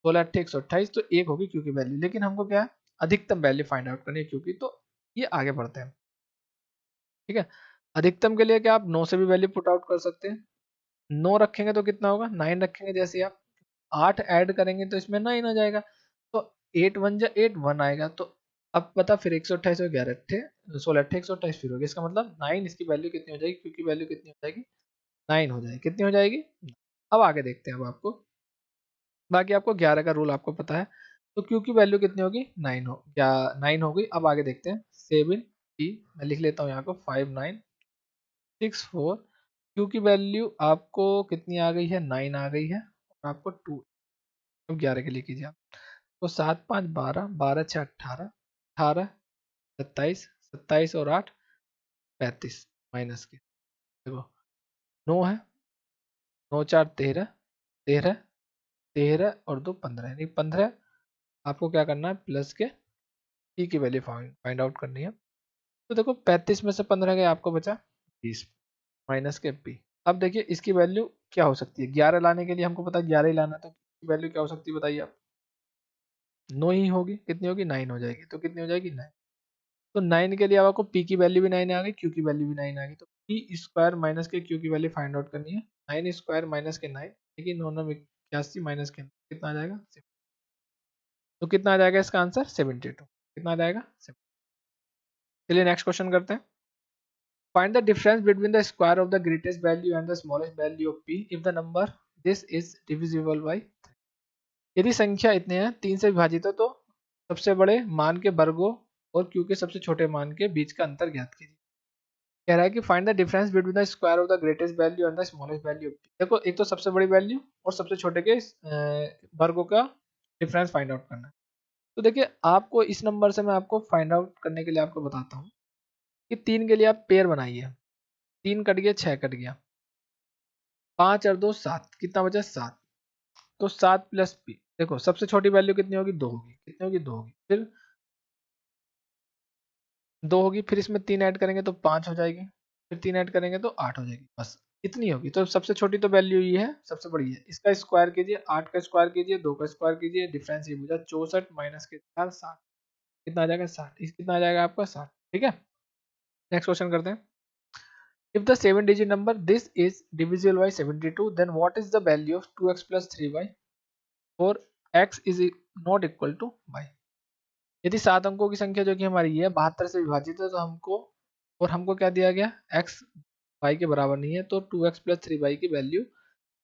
16 8 128, तो एक होगी क्यू की वैल्यू। लेकिन हमको क्या है, अधिकतम वैल्यू फाइंड आउट करनी है क्यू की, तो ये आगे बढ़ते हैं। ठीक है, अधिकतम के लिए क्या आप 9 से भी वैल्यू पुट आउट कर सकते हैं। 9 रखेंगे तो कितना होगा, 9 रखेंगे, जैसे आप 8 ऐड करेंगे तो इसमें 9 आ जाएगा, तो 8 1 जा 8 1 आएगा। तो अब पता फिर 128 और 11 अट्ठे 16 अट्ठे 128 फिर होगी, इसका मतलब 9 इसकी वैल्यू कितनी हो जाएगी, क्योंकि वैल्यू कितनी हो जाएगी, 9 हो जाएगी। कितनी हो जाएगी, अब आगे देखते हैं। अब आपको बाकी आपको 11 का रूल आपको पता है, तो क्यू की वैल्यू कितनी होगी, 9 हो, या 9 हो गई। अब आगे देखते हैं 7 p, मैं लिख लेता हूँ यहाँ को 5 9 6 4। क्यू की वैल्यू आपको कितनी आ गई है, 9 आ गई है, और आपको 2। अब 11 के लिए कीजिए आप, तो 7 5 12 12 6 18 18 27 27 और 8 35 माइनस के, देखो 9 है, 9 4 13 13 13 और 2 15, यानी 15। आपको क्या करना है, प्लस के p की वैल्यू फाइंड आउट करनी है। तो देखो 35 में से 15 गए, आपको बचा 20 माइनस के p। अब देखिए इसकी वैल्यू क्या हो सकती है, 11 लाने के लिए हमको पता है 11 ही लाना, तो वैल्यू क्या हो सकती है बताइए आप। 9 ही होगी, कितनी होगी 9 हो जाएगी, तो कितनी हो जाएगी 9। तो 9 के लिए अब आपको p की वैल्यू भी 9 आ गई, q की वैल्यू भी 9 आ गई, तो p स्क्वायर माइनस के q की वैल्यू फाइंड आउट करनी है। 9 स्क्वायर माइनस के 9, देखिए 9 9 81 माइनस के 9 कितना आ जाएगा, तो कितना आ जाएगा इसका आंसर 72, कितना आ जाएगा 70। चलिए नेक्स्ट क्वेश्चन करते हैं। Find the difference between the square of the greatest value and the smallest value of p if the number this is divisible bye. यदि संख्या इतने हैं 3 से विभाजित है, तो सबसे बड़े मान के वर्गों और q के सबसे छोटे मान के बीच का अंतर ज्ञात कीजिए। कह रहा है कि find the difference between the square of the greatest value and the smallest value of p। देखो एक तो सबसे बड़ी वैल्यू और सबसे छोटे के वर्गों का डिफरेंस फाइंड आउट करना है। तो देखिए आपको इस नंबर से मैं आपको फाइंड आउट करने के लिए आपको बताता हूँ कि 3 के लिए आप पेयर बनाइए। 3 कट गया, 6 कट गया, 5 और 2 7, कितना बचा 7। तो 7 प्लस p, देखो सबसे छोटी वैल्यू कितनी होगी 2 होगी, कितनी होगी 2 होगी, फिर 2 होगी, फिर इसमें 3 ऐड करेंगे तो 5 हो जाएगी, फिर 3 ऐड करेंगे तो 8 हो जाएगी, बस इतनी होगी। तो सबसे छोटी तो वैल्यू ये है, सबसे बड़ी है। इसका स्क्वायर कीजिए, 8 का स्क्वायर कीजिए, 2 का स्क्वायर कीजिए, डिफरेंस ये मुझे 64 माइनस के 4 60, कितना आ जाएगा 60, इस कितना आ जाएगा आपका 60। ठीक है, नेक्स्ट क्वेश्चन करते हैं। If the 7-digit number this is divisible by 72, then what is the value of 2x plus 3y for x is not equal to y। यदि 7 अंकों की संख्या जो कि हमारी है 72 से विभाजित है, तो हमको और हमको क्या दिया गया x y के बराबर नहीं है, तो 2x प्लस 3y की वैल्यू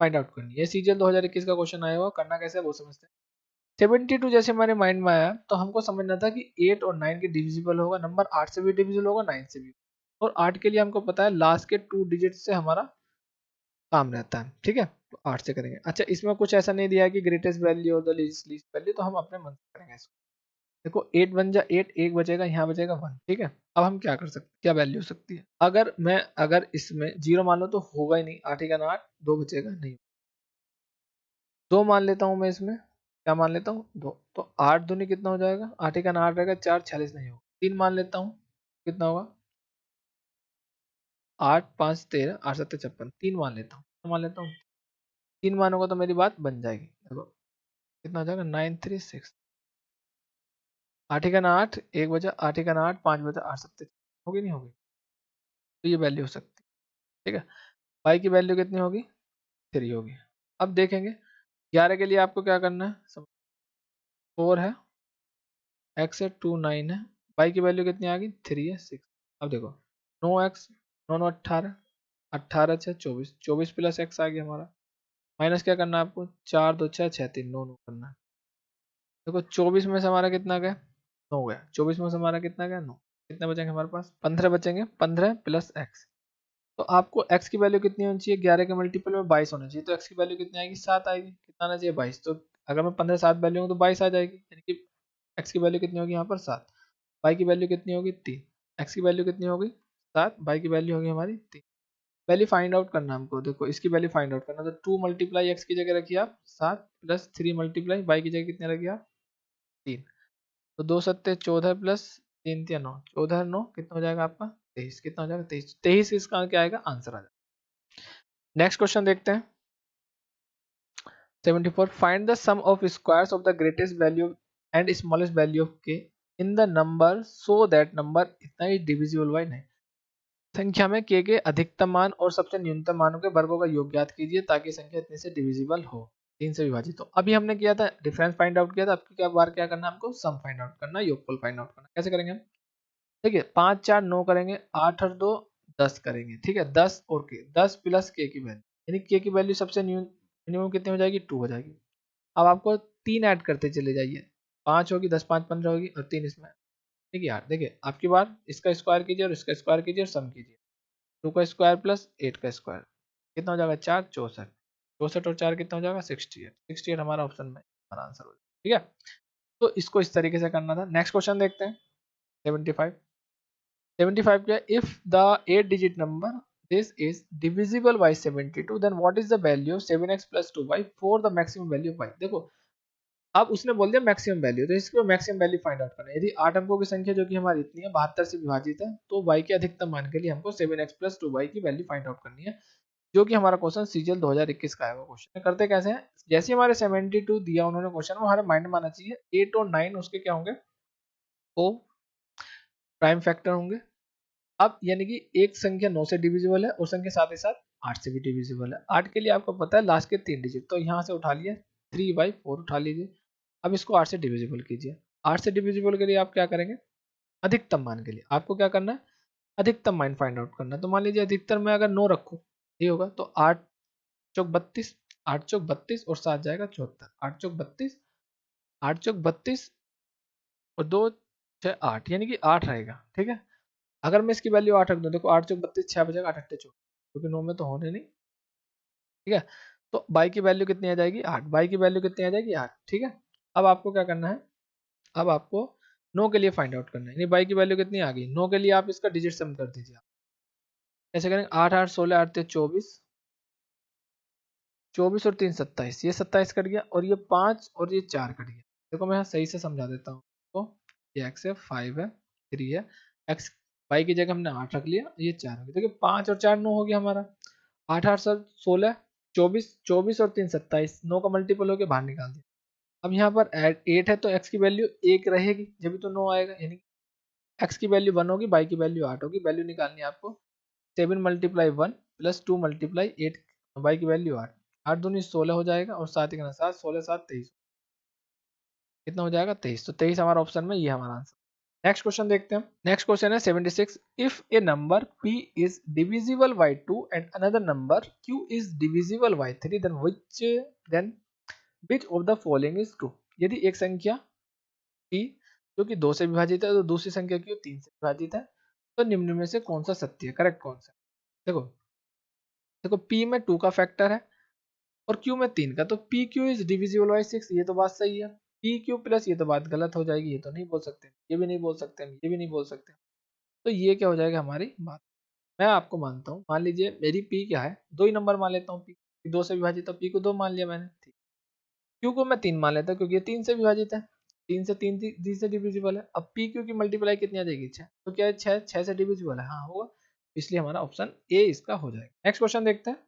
फाइंड आउट करनी है। सीजीएल 2021 का क्वेश्चन आया हुआ, करना कैसे है वो समझते हैं। 72 जैसे हमारे माइंड में आया तो हमको समझना था कि 8 और 9 के डिविजिबल होगा, नंबर 8 से भी डिविजिबल होगा, 9 से भी। और 8 के लिए हमको पता है लास्ट के 2 डिजिट से हमारा काम रहता है। ठीक है, तो 8 से करेंगे। अच्छा इसमें कुछ ऐसा नहीं दिया है कि ग्रेटेस्ट वैल्यू और द लीस्ट वैल्यू, तो हम अपने मन से करेंगे इसको। देखो 8 बन जा 8, एक बचेगा, यहाँ बचेगा 1। ठीक है, अब हम क्या कर सकते हैं, क्या वैल्यू हो सकती है। अगर इसमें 0 मान लो तो होगा ही नहीं, 8 का 8, 2 बचेगा नहीं। 2 मान लेता हूँ मैं इसमें, क्या मान लेता हूँ 2, तो 8 दूनी कितना हो जाएगा, 8 का 8 रहेगा, 4 46 नहीं होगा। 3 मान लेता हूँ, कितना होगा 8 5 13, 8 7 56, 3 मान लेता हूँ, मान लेता हूँ 3 मानोगा तो मेरी बात बन जाएगी। देखो कितना हो जाएगा 936, 8 का 8, 1 बचा, 8 का 8, 5 बचा, 8 7 होगी नहीं होगी, तो ये वैल्यू हो सकती है। ठीक है, पाई की वैल्यू कितनी होगी 3 होगी। अब देखेंगे 11 के लिए आपको क्या करना है, 4 है, x है 2 9 है, y की वैल्यू कितनी आ गई 3 है 6। अब देखो 9x 9 9 18, 18 6 24, 24 प्लस x आ गया हमारा, माइनस क्या करना है आपको, 4 2 6 6 3 9 9 करना है। देखो 24 में से हमारा कितना गया 9 गया, 24 में से हमारा कितना गया 9, कितने बचेंगे हमारे पास 15 बचेंगे, 15 प्लस x। तो आपको x की वैल्यू कितनी होनी चाहिए, 11 के मल्टीपल में 22 होना चाहिए, तो x की वैल्यू कितनी आएगी 7 आएगी, कितना आना चाहिए 22। तो अगर मैं 15 7 वैल्यू हूँ तो 22 आ जाएगी, यानी कि x की वैल्यू कितनी होगी यहाँ पर 7, y की वैल्यू कितनी होगी 3, x की वैल्यू कितनी होगी 7, y की वैल्यू होगी हमारी 3। वैल्यू फाइंड आउट करना हमको, देखो इसकी वैल्यू फाइंड आउट करना, तो 2 मल्टीप्लाई x की जगह रखिए आप 7 प्लस 3 मल्टीप्लाई y की जगह कितने रखिए आप 3, तो 2 सत्ते 14 प्लस 3 3 9, 14 9 कितना हो जाएगा आपका 23, कितना हो जाएगा 23, 23 इसका क्या आएगा आंसर आ जाएगा। नेक्स्ट क्वेश्चन देखते हैं। 74 find the sum of squares of the greatest value and smallest value of k in the number so that number इतना ही डिविजिबल बाय नहीं। संख्या में k के अधिकतम मान और सबसे न्यूनतम मानों के वर्गों का योग ज्ञात कीजिए ताकि संख्या इतने से डिविजिबल हो, 3 से विभाजित। तो अभी हमने किया था डिफरेंस फाइंड आउट किया था, आपकी क्या बार क्या करना है हमको सम फाइंड आउट करना, योगफल फाइंड आउट करना। कैसे करेंगे हम, देखिए 5 4 9 करेंगे, 8 और 2 10 करेंगे। ठीक है, 10 और के 10 प्लस के की वैल्यू, यानी के की वैल्यू सबसे मिनिमम कितनी हो जाएगी 2 हो जाएगी। अब आपको 3 ऐड करते चले जाइए, 5 होगी, 10 5 15 होगी और 3 इसमें। ठीक है यार, देखिए आपकी बार इसका स्क्वायर कीजिए और इसका स्क्वायर कीजिए और सम कीजिए, 2 का स्क्वायर प्लस 8 का स्क्वायर कितना हो जाएगा 4 64, 64 और 4 कितना हो जाएगा 68, 68 हमारा ऑप्शन में हमारा आंसर हो जाएगा। ठीक है, तो इसको इस तरीके से करना था। नेक्स्ट क्वेश्चन देखते हैं 75। 75 क्या, if the 8 digit number this is divisible by 72 then what is the value of 7x plus 2y for the maximum value of y। देखो अब उसने बोल दिया मैक्सिमम वैल्यू, तो इसको मैक्सिमम वैल्यू फाइंड आउट करना है। यदि 8 अंकों की संख्या जो कि हमारी इतनी है 72 से विभाजित है, तो y के अधिकतम मान के लिए हमको 7x + 2y की वैल्यू फाइंड आउट करनी है, जो कि हमारा क्वेश्चन सीजीएल 2021 का है। वो क्वेश्चन करते कैसे हैं, जैसे हमारे 72 दिया उन्होंने क्वेश्चन, वो हमारे माइंड में आना चाहिए 8 और 9 उसके क्या होंगे, वो प्राइम फैक्टर होंगे। अब यानी कि एक संख्या 9 से डिविजिबल है और संख्या साथ ही साथ 8 से भी डिविजिबल है। 8 के लिए आपको पता है लास्ट के 3 डिजिट, तो यहाँ से उठा लिया 3/4 उठा लीजिए। अब इसको 8 से डिविजिबल कीजिए। 8 से डिविजिबल के लिए आप क्या करेंगे, अधिकतम मान के लिए आपको क्या करना है, अधिकतम मान फाइंड आउट करना है। तो मान लीजिए अधिकतम में अगर 9 रखो, ये होगा तो 8 चौक 32, 8 चौक 32 और 7 जाएगा 74, 8 चौक 32, 8 चौक 32 और 2 6 8, यानी कि 8 रहेगा। ठीक है, अगर मैं इसकी वैल्यू 8 रख दूं, देखो 8 चौक 32, 6 बचेगा, 8 8 24, क्योंकि 9 में तो होने नहीं। ठीक है, तो बाई की वैल्यू कितनी आ जाएगी 8, बाई की वैल्यू कितनी आ जाएगी 8। ठीक है, अब आपको क्या करना है, अब आपको 9 के लिए फाइंड आउट करना है, यानी बाई की वैल्यू कितनी आ गई 9 के लिए, आप इसका डिजिट सम कर दीजिए। कैसे करेंगे, 8 8 16 8 24, 24 और 3 27, ये 27 कट गया और ये 5 और ये 4 कट गया। देखो मैं यहाँ सही से समझा देता हूँ, तो ये x है 5 है 3 है, x y की जगह हमने 8 रख लिया, ये 4 हो गया। देखिए 5 और 4 9 हो गया हमारा, 8 8 16 24, 24 और 3 27, 9 का मल्टीपल होकर बाहर निकाल दिया। अब यहाँ पर 8 है तो x की वैल्यू 1 रहेगी, जब भी तो 9 आएगा, यानी x की वैल्यू 1 होगी, y की वैल्यू 8 होगी। वैल्यू निकालनी है आपको 7 × 1 + 2 × 8, y की वैल्यू 8, 8 दूनी 16 हो जाएगा और 7 1 7, 16 7 23, कितना हो जाएगा 23। तो 23 हमारा ऑप्शन में, ये हमारा आंसर। नेक्स्ट क्वेश्चन देखते हैं। नेक्स्ट क्वेश्चन है 76, if a number p is divisible by 2 and another number q is divisible by 3, then which of the following is true. यदि एक संख्या p जो कि 2 से विभाजित है तो दूसरी संख्या q 3 से विभाजित है, तो निम्न में से कौन सा सत्य है, करेक्ट कौन सा। देखो देखो p में 2 का फैक्टर है और q में 3 का, तो P Q is divisible bye 6, ये तो बात सही है। पी क्यू प्लस, ये तो बात गलत हो जाएगी, ये तो नहीं बोल सकते, ये भी नहीं बोल सकते, ये भी नहीं बोल सकते। तो ये क्या हो जाएगा हमारी बात, मैं आपको मानता हूँ, मान लीजिए मेरी पी क्या है, 2 ही नंबर मान लेता हूँ, पी 2 से विभाजित, तो पी को 2 मान लिया मैंने, ठीक। क्यू को मैं 3 मान लेता हूँ क्योंकि ये 3 से विभाजित है, 3 से 3 3 से डिविजिबल है। अब पी क्यू की मल्टीप्लाई कितनी आ जाएगी 6, तो क्या है 6 6 से डिविजिबल है, हाँ होगा, इसलिए हमारा ऑप्शन ए इसका हो जाएगा। नेक्स्ट क्वेश्चन देखते हैं।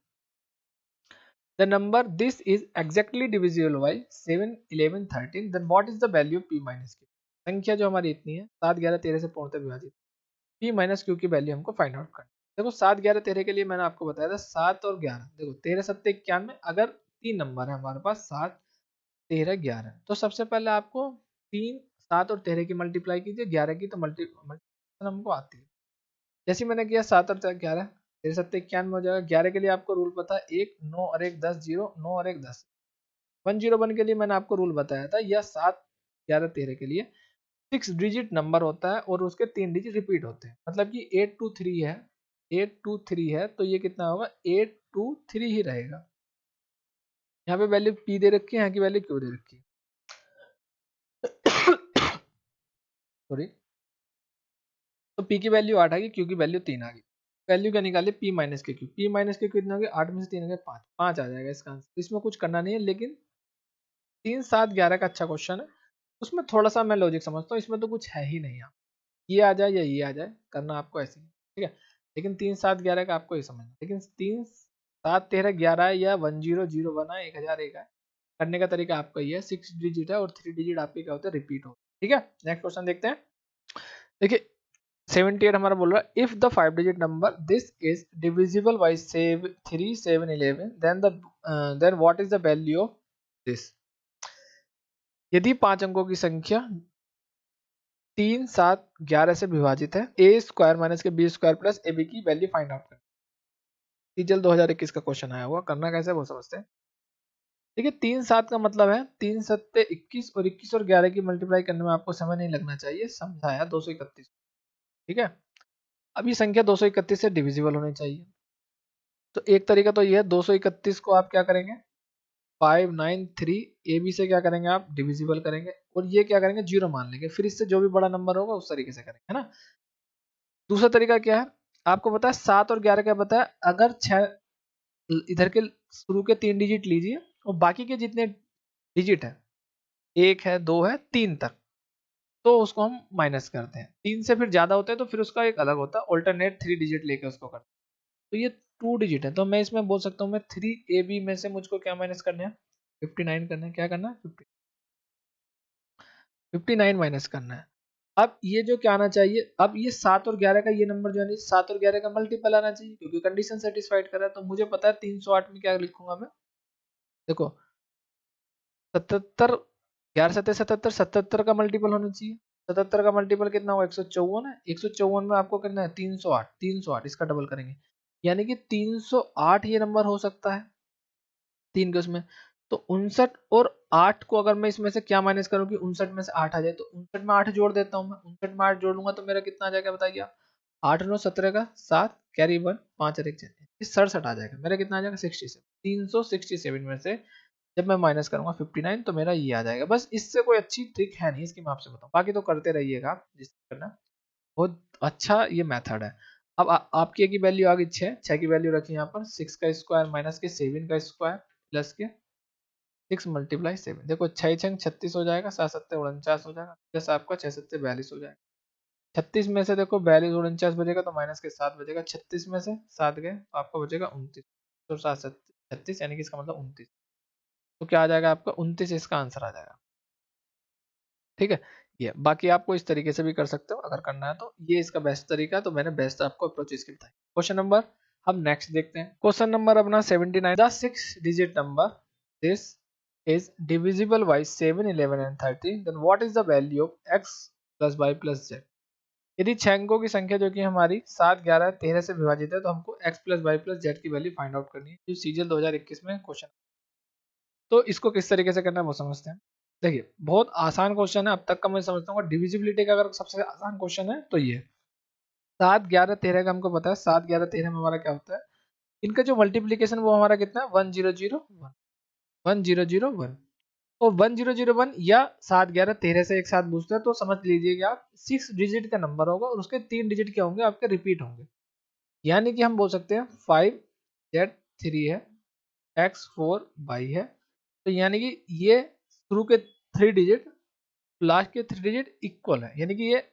The number this is exactly divisible by 7 11 13, then what is the value of p minus q। संख्या जो हमारी इतनी है 7 11 13 से पूर्णतः विभाजित, p माइनस क्यू की वैल्यू हमको फाइंड आउट करनी है। देखो 7 11 13 के लिए मैंने आपको बताया था 7 और 11, देखो 13 7 91, अगर 3 नंबर है हमारे पास 7 13 11, तो सबसे पहले आपको 3 7 और 13 की मल्टीप्लाई कीजिए, 11 की तो मल्टीप्लिकेशन हमको आती है। जैसे मैंने किया 7 और 11, 13 7 91 हो जाएगा। 11 के लिए आपको रूल पता है, 1 9 और 1 10 0, 9 और 1 10। 101 के लिए मैंने आपको रूल बताया था, यह 7 11 13 के लिए 6 डिजिट नंबर होता है और उसके 3 डिजिट रिपीट होते हैं, मतलब कि 823 है, 823 है, तो ये कितना होगा 823 ही रहेगा। यहाँ पे वैल्यू p दे रखी है, यहाँ की वैल्यू q दे रखी है, सॉरी। तो p की वैल्यू 8 आ गई, q की वैल्यू 3 आ गई। वैल्यू क्या निकाले, p माइनस के q, p माइनस के कितना हो गया 8 में से 3 हो गया 5, 5 आ जाएगा इसका आंसर। इसमें कुछ करना नहीं है, लेकिन 3 7 11 का अच्छा क्वेश्चन है, उसमें थोड़ा सा मैं लॉजिक समझता हूँ, इसमें तो कुछ है ही नहीं, ये आ जाए या ये आ जाए, करना आपको ऐसे ही, ठीक है। लेकिन 3 7 11 का आपको ये समझना, लेकिन 3 7 13 11 है या 1001 है, 1001 है, करने का तरीका आपका ये है, 6 डिजिट है और 3 डिजिट आपके क्या होते हैं, रिपीट होते हैं, ठीक है। नेक्स्ट क्वेश्चन देखते हैं। देखिए 78 हमारा बोल रहा है, if the 5 digit number this is divisible by 3 7 11, then what is the value of this. यदि 5 अंकों की संख्या 3 7 11 से विभाजित है, ए स्क्वायर माइनस के b square plus a b की वैल्यू फाइंड आउट करें। सीजल 2021 का क्वेश्चन आया हुआ, करना कैसे वो समझते हैं। देखिए 3 7 का मतलब है 3 सत्ते 21 और 21 और 11 की मल्टीप्लाई करने में आपको समय नहीं लगना चाहिए, समझाया 231, ठीक है। अब ये संख्या 231 से डिविजिबल होनी चाहिए, तो एक तरीका तो ये है, 231 को आप क्या करेंगे 593 ए बी से क्या करेंगे आप डिविजिबल करेंगे, और ये क्या करेंगे 0 मान लेंगे, फिर इससे जो भी बड़ा नंबर होगा उस तरीके से करेंगे, है ना। दूसरा तरीका क्या है, आपको पता है 7 और 11 क्या पता है, अगर 6 इधर के शुरू के 3 डिजिट लीजिए और बाकी के जितने डिजिट है 1 है, 2 है, 3 तक, तो उसको हम माइनस करते हैं। 3 से फिर ज़्यादा होता है तो फिर उसका एक अलग होता है, अल्टरनेट 3 डिजिट लेके उसको करते हैं। तो ये 2 डिजिट है, तो मैं इसमें बोल सकता हूँ मैं 3AB में से मुझको क्या माइनस करना है, 59 करना है। क्या करना है, 59 माइनस करना है। अब ये जो क्या आना चाहिए, अब ये 7 और 11 का ये नंबर जो है 7 और 11 का मल्टीपल आना चाहिए, क्योंकि कंडीशन सेटिस्फाइड कर रहा है। तो मुझे पता है 308 में क्या लिखूंगा मैं, देखो 77, 11 सत्ते 77, 77 का मल्टीपल होना चाहिए। 77 का मल्टीपल कितना होगा, 154 है। 154 में आपको करना है 308, 308 इसका डबल करेंगे, यानी कि 308 ये नंबर हो सकता है 3 के उसमें। तो 59 और 8 को अगर मैं इसमें से क्या माइनस करूं कि 59 में से 8 आ जाए, तो 59 में 8 जोड़ देता हूं मैं। 59 में 8 जोड़ लूंगा तो मेरा कितना आ जाएगा बताइए आप, 8 9 17 का 7 कैरी 1 5 और 1 67 आ जाएगा। मेरा कितना आ जाएगा 67, 367 में से जब मैं माइनस करूंगा 59 तो मेरा ये आ जाएगा। बस इससे कोई अच्छी ट्रिक है नहीं इसकी, मैं आपसे बताऊं, बाकी तो करते रहिएगा आप जिस करना। बहुत अच्छा ये मेथड है। अब आपकी की वैल्यू आ गई 6, 6 की वैल्यू रखी यहाँ पर, 6 का स्क्वायर माइनस के 7 का स्क्वायर प्लस के 6 मल्टीप्लाई 7, देखो 6 छंग 36 हो जाएगा, 7 सत्ते 49 हो जाएगा, प्लस आपका 6 सत्ते 42 हो जाएगा। 36 में से देखो 42 49 बचेगा तो माइनस के 7 बचेगा, 36 में से 7 गए तो आपका बचेगा 29, तो 7 36 यानी कि इसका मतलब 29। तो क्या आ जाएगा आपका 29, इसका आंसर आ जाएगा। ठीक है, ये बाकी आपको इस तरीके से भी कर सकते हो अगर करना है तो, ये इसका बेस्ट तरीका है। तो मैंने बेस्ट आपको अप्रोच इसकी बताई। क्वेश्चन नंबर हम नेक्स्ट देखते हैं। क्वेश्चन नंबर अपना 79, the 6 digit number this is divisible by 7 11 and 30, then what is the value of x plus y plus z। यदि 6 अंकों की संख्या जो कि हमारी 7 11 13 से विभाजित है, तो हमको x plus y plus z की वैल्यू फाइंड आउट करनी है, जो सीजीएल 2021 में क्वेश्चन। तो इसको किस तरीके से करना है वो समझते हैं। देखिए बहुत आसान क्वेश्चन है अब तक का, मैं समझता हूँ डिविजिबिलिटी का अगर सबसे आसान क्वेश्चन है तो ये 7 11 13 का हमको पता है। 7 11 13 में हमारा क्या होता है, इनका जो मल्टीप्लीकेशन वो हमारा कितना है 1001, 1001। तो 1001 या 7 11 13 से एक साथ पूछते हैं तो समझ लीजिए कि आप 6 डिजिट का नंबर होगा और उसके 3 डिजिट क्या होंगे आपके रिपीट होंगे, यानी कि हम बोल सकते हैं 5z3 है, x4y है। तो यानी कि ये शुरू के 3 डिजिट लास्ट के 3 डिजिट इक्वल है, यानी कि ये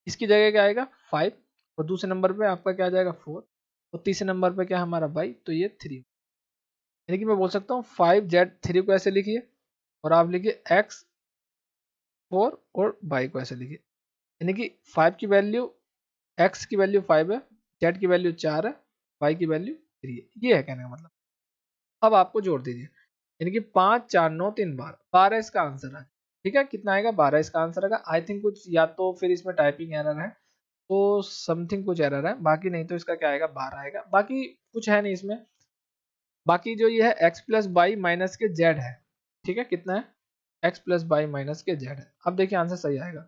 इसकी जगह क्या आएगा 5, और दूसरे नंबर पे आपका क्या आ जाएगा 4, और तीसरे नंबर पे क्या हमारा बाई, तो ये 3। यानी कि मैं बोल सकता हूँ 5z3 को ऐसे लिखिए और आप लिखिए x4 और बाई को ऐसे लिखिए, यानी कि 5 की वैल्यू, x की वैल्यू 5 है, z की वैल्यू 4 है, y की वैल्यू 3 है। ये है कहने का मतलब। अब आपको जोड़ दीजिए, यानी कि 5 4 9 3 12, 12 इसका आंसर है। ठीक है, कितना आएगा 12 इसका आंसर आएगा। आई थिंक कुछ या तो फिर इसमें टाइपिंग एरर है, तो समथिंग कुछ एरर है, बाकी नहीं तो इसका क्या आएगा 12 आएगा। बाकी कुछ है नहीं इसमें, बाकी जो ये है x प्लस बाई माइनस के z है। ठीक है, कितना है x प्लस बाई माइनस के z है। अब देखिए आंसर सही आएगा।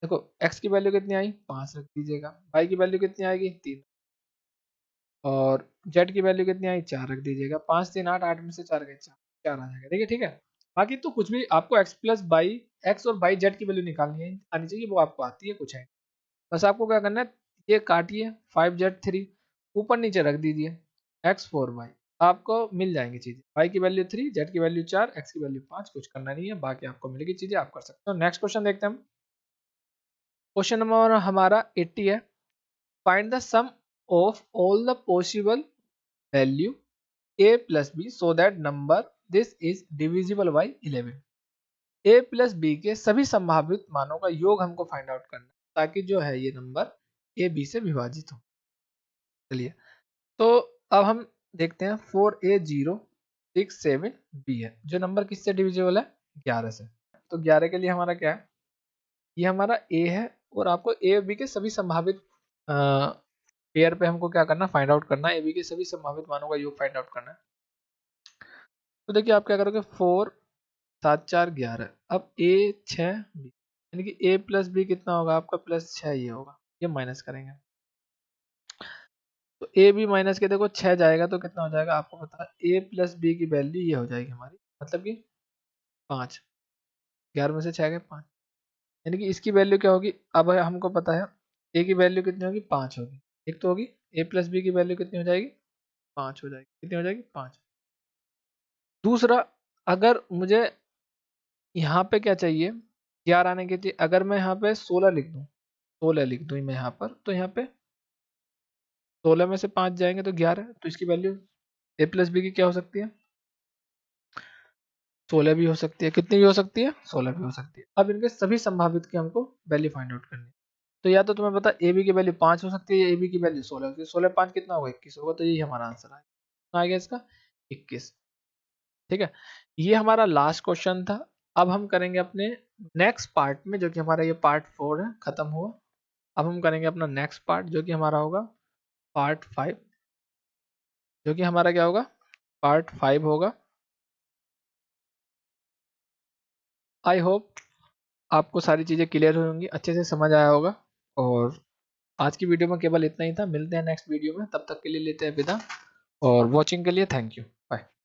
देखो x की वैल्यू कितनी आई 5 रख दीजिएगा, y की वैल्यू कितनी आएगी 3, और z की वैल्यू कितनी आई 4 रख दीजिएगा। 5 3 8, 8 में से 4 गए 4, 4 आ जाएगा। देखिए ठीक है, बाकी तो कुछ भी आपको x प्लस बाई x और बाई z की वैल्यू निकालनी है आनी चाहिए, वो आपको आती है, कुछ है। बस आपको क्या करना है, ये काटिए 5z3, ऊपर नीचे रख दीजिए x4y, आपको मिल जाएंगी चीजें। y की वैल्यू 3, z की वैल्यू 4, x की वैल्यू 5, कुछ करना नहीं है, बाकी आपको मिलेगी चीजें, आप कर सकते हो। नेक्स्ट क्वेश्चन देखते हैं हम। क्वेश्चन नंबर हमारा 80 है, find the sum of all the possible value a plus b so that number this is divisible by 11। a plus b के सभी संभावित मानों का योग हमको फाइंड आउट करना है, ताकि जो है ये नंबर a b से विभाजित हो। चलिए, तो अब हम देखते हैं 4a067b है, जो नंबर किससे डिविजिबल है 11 से। तो 11 के लिए हमारा क्या है, ये हमारा a है, और आपको a और b के सभी संभावित पेयर पे हमको क्या करना फाइंड आउट करना है, a b के सभी संभावित मानों का योग फाइंड आउट करना है। तो देखिए आप क्या करोगे 4 7 4 11, अब a 6 b, यानी कि a प्लस बी कितना होगा आपका प्लस 6 ये होगा, ये माइनस करेंगे। तो ए बी माइनस के देखो 6 जाएगा तो कितना हो जाएगा आपको पता है, ए प्लस बी की वैल्यू ये हो जाएगी हमारी, मतलब कि 5, 11 में से 6 गए 5, यानी कि इसकी वैल्यू क्या होगी, अब हमको पता है ए की वैल्यू कितनी होगी 5 होगी, एक तो होगी ए प्लस बी की वैल्यू कितनी हो जाएगी 5 हो जाएगी, कितनी हो जाएगी 5। दूसरा, अगर मुझे यहाँ पे क्या चाहिए, 11 आने के चाहिए। अगर मैं यहाँ पे 16 लिख दूँ, 16 लिख दूँ मैं यहाँ पर, तो यहाँ पे 16 में से 5 जाएंगे तो 11, तो इसकी वैल्यू ए प्लस बी की क्या हो सकती है, 16 भी हो सकती है। कितनी भी हो सकती है, 16 भी हो सकती है। अब इनके सभी संभावित की हमको वैल्यू फाइंड आउट करनी है। तो या तो तुम्हें पता ए बी की वैल्यू 5 हो सकती है, ए बी की वैल्यू 16 होती है। 16 5 कितना होगा, 21 होगा। तो यही हमारा आंसर है, आ गया इसका 21। ठीक है, ये हमारा लास्ट क्वेश्चन था। अब हम करेंगे अपने नेक्स्ट पार्ट में, जो कि हमारा ये पार्ट 4 है, खत्म हुआ। अब हम करेंगे अपना नेक्स्ट पार्ट, जो कि हमारा होगा पार्ट 5, जो कि हमारा क्या होगा, पार्ट 5 होगा। आई होप आपको सारी चीज़ें क्लियर हुई होंगी, अच्छे से समझ आया होगा। और आज की वीडियो में केवल इतना ही था। मिलते हैं नेक्स्ट वीडियो में, तब तक के लिए लेते हैं विदा। और वॉचिंग के लिए थैंक यू, बाय।